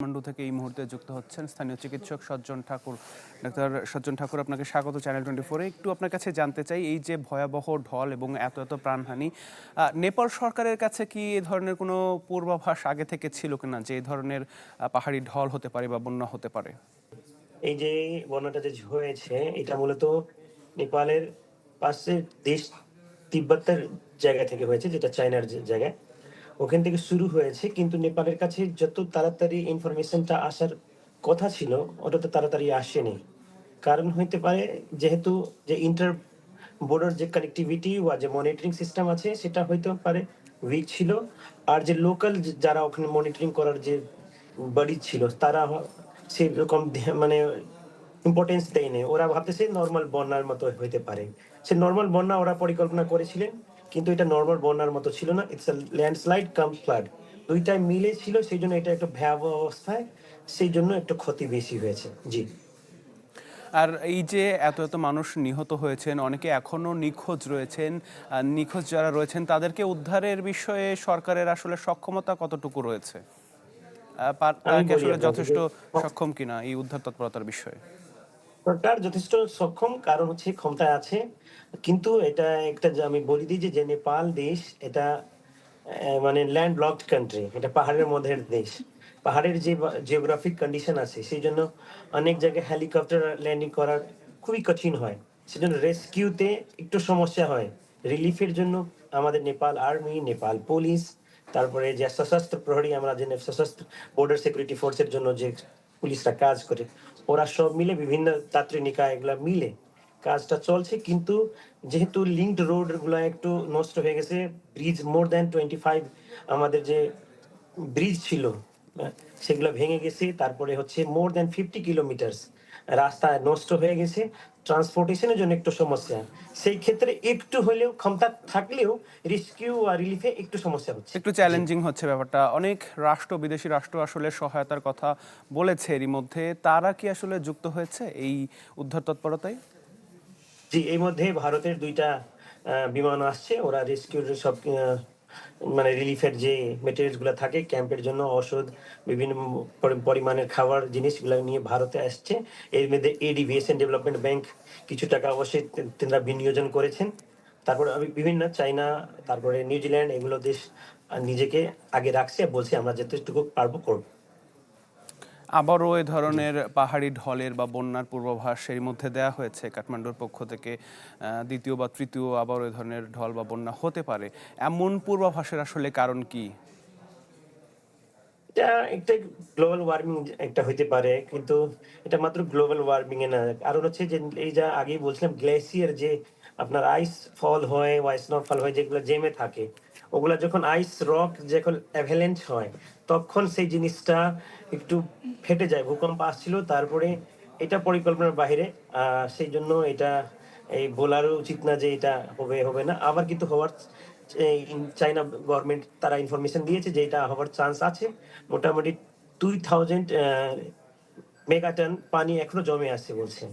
কাঠমান্ডু থেকে এই মুহূর্তে যুক্ত হচ্ছেন স্থানীয় চিকিৎসক সজ্জন ঠাকুর। ডাক্তার সজ্জন ঠাকুর, আপনাকে স্বাগত চ্যানেল 24-এ। একটু আপনার কাছে জানতে চাই, এই যে ভয়াবহ ঢল এবং এত প্রাণহানি, নেপাল সরকারের কাছে কি এ ধরনের কোনো পূর্বাভাস আগে থেকে ছিল কিনা যে এই ধরনের পাহাড়ি ঢল হতে পারে বা বন্যা হতে পারে? এই যে বন্যাটা যে হয়েছে এটা মূলত নেপালের পাশের দেশ তিব্বতের জায়গা থেকে হয়েছে, যেটা চায়নার যে জায়গায় ওখান থেকে শুরু হয়েছে। কিন্তু নেপালের কাছে যত তাড়াতাড়ি ইনফরমেশনটা আসার কথা ছিল ওটা তো তাড়াতাড়ি আসেনি। কারণ হইতে পারে যেহেতু যে ইন্টার বর্ডার যে কানেক্টিভিটি বা যে মনিটরিং সিস্টেম আছে সেটা হইতে পারে উইক ছিল। আর যে লোকাল যারা ওখানে মনিটরিং করার যে বডি ছিল তারা সেরকম মানে ইম্পর্টেন্স দেয়নি। ওরা ভাবতেছে নরমাল বন্যার মতো হইতে পারে। সে নরমাল বন্যা ওরা পরিকল্পনা করেছিলেন, কিন্তু এটা নরমাল বন্যার মতো ছিল না। It's a landslide cum flood, দুইটাই মিলে ছিল। সেই জন্য এটা একটা ভয়াবহ অবস্থায়, সেই জন্য একটু ক্ষতি বেশি হয়েছে। জি। আর এই যে এত মানুষ নিহত হয়েছেন, অনেকে এখনো নিখোঁজ রয়েছেন, নিখোঁজ যারা রয়েছেন তাদেরকে উদ্ধারের বিষয়ে সরকারের আসলে সক্ষমতা কতটুকু রয়েছে? তারা আমি কি বলি আসলে আপনাকে যে যথেষ্ট সক্ষম কিনা এই উদ্ধার তৎপরতার বিষয়ে? সরকার যথেষ্ট সক্ষম, কারণ হচ্ছে ক্ষমতায় আছে। কিন্তু এটা একটা যে আমি বলে দিই যে নেপাল দেশ এটা মানে ল্যান্ড লকড কান্ট্রি, এটা পাহাড়ের মধ্যে দেশ। পাহাড়ের যে জিওগ্রাফিক কন্ডিশন আছে সেই জন্য অনেক জায়গায় হেলিকপ্টার ল্যান্ডিং করার খুবই কঠিন হয়। সেজন্য রেস্কিউতে একটু সমস্যা হয়। রিলিফের জন্য আমাদের নেপাল আর্মি, নেপাল পুলিশ, তারপরে যে সশস্ত্র প্রহরী, আমরা যে সশস্ত্র বর্ডার সিকিউরিটি ফোর্সের জন্য যে পুলিশরা কাজ করে, ওরা সব মিলে বিভিন্ন তান্ত্রিক নিকায় এগুলা মিলে কাজটা চলছে। কিন্তু যেহেতু লিঙ্কড রোড গুলা একটু নষ্ট হয়ে গেছে, ব্রিজ মোর দ্যান 25 আমাদের যে ব্রিজ ছিল সেগুলো ভেঙে গেছে। তারপরে হচ্ছে মোর দ্যান 50 কিলোমিটার রাস্তা নষ্ট হয়ে গেছে। ট্রান্সপোর্টেশনের জন্য একটু সমস্যা। সেই ক্ষেত্রে একটু হলেও ক্ষমতা থাকলেও রেস্কিউ আর রিলিফে একটু সমস্যা হচ্ছে। একটু জি। চ্যালেঞ্জিং হচ্ছে ব্যাপারটা। অনেক রাষ্ট্র, বিদেশি রাষ্ট্র আসলে সহায়তার কথা বলেছে এরই মধ্যে। তারা কি আসলে যুক্ত হয়েছে এই উদ্ধার তৎপরতায়? জি, এই মধ্যে ভারতের ২ টা বিমান আসছে। ওরা রেস্কিউর সব মানে রিলিফের যে মেটেরিয়ালস গুলা থাকে ক্যাম্পের জন্য, ঔষধ, বিভিন্ন পরিমাণের খাবার জিনিসগুলা নিয়ে ভারতে আসছে। এর মধ্যে এডিবি, এশিয়ান ডেভেলপমেন্ট ব্যাংক কিছু টাকা অবশ্যই তেনারা বিনিয়োজন করেছেন। তারপরে আমি বিভিন্ন চায়না, তারপরে নিউজিল্যান্ড এগুলো দেশ নিজেকে আগে রাখছে, বলছে আমরা যতটুকু পারবো করব। আবারও এ জি। ধরনের পাহাড়ি ঢলের বা বন্যার পূর্বাভাস এর মধ্যে দেয়া হয়েছে কাঠমান্ডুর পক্ষ থেকে। দ্বিতীয় বা তৃতীয় আবারও এ ধরনের ঢল বা বন্যা হতে পারে। এমন পূর্বাভাসের আসলে কারণ কি? এটা একটা গ্লোবাল ওয়ার্মিং একটা হইতে পারে, কিন্তু এটা মাত্র গ্লোবাল ওয়ার্মিং এ না। কারণ হচ্ছে যে এই যা আগেই বলছিলাম গ্লেসিয়ার যে আপনার আইস ফল হয় বা স্নোফল হয় যেগুলো জেমে থাকে, ওগুলা যখন আইস রক যখন অ্যাভালাঞ্চ হয় তখন সেই জিনিসটা একটু ফেটে যায়। ভূকম্প আসছিল, তারপরে এটা পরিকল্পনার বাহিরে। সেই জন্য এটা এই বলারও উচিত না যে এটা হবে না। আবার কিন্তু হওয়ার এই চাইনা গভর্নমেন্ট তারা ইনফরমেশন দিয়েছে যে এটা হওয়ার চান্স আছে। মোটামুটি 2000 মেগাটন পানি এখনো জমে আছে বলছে।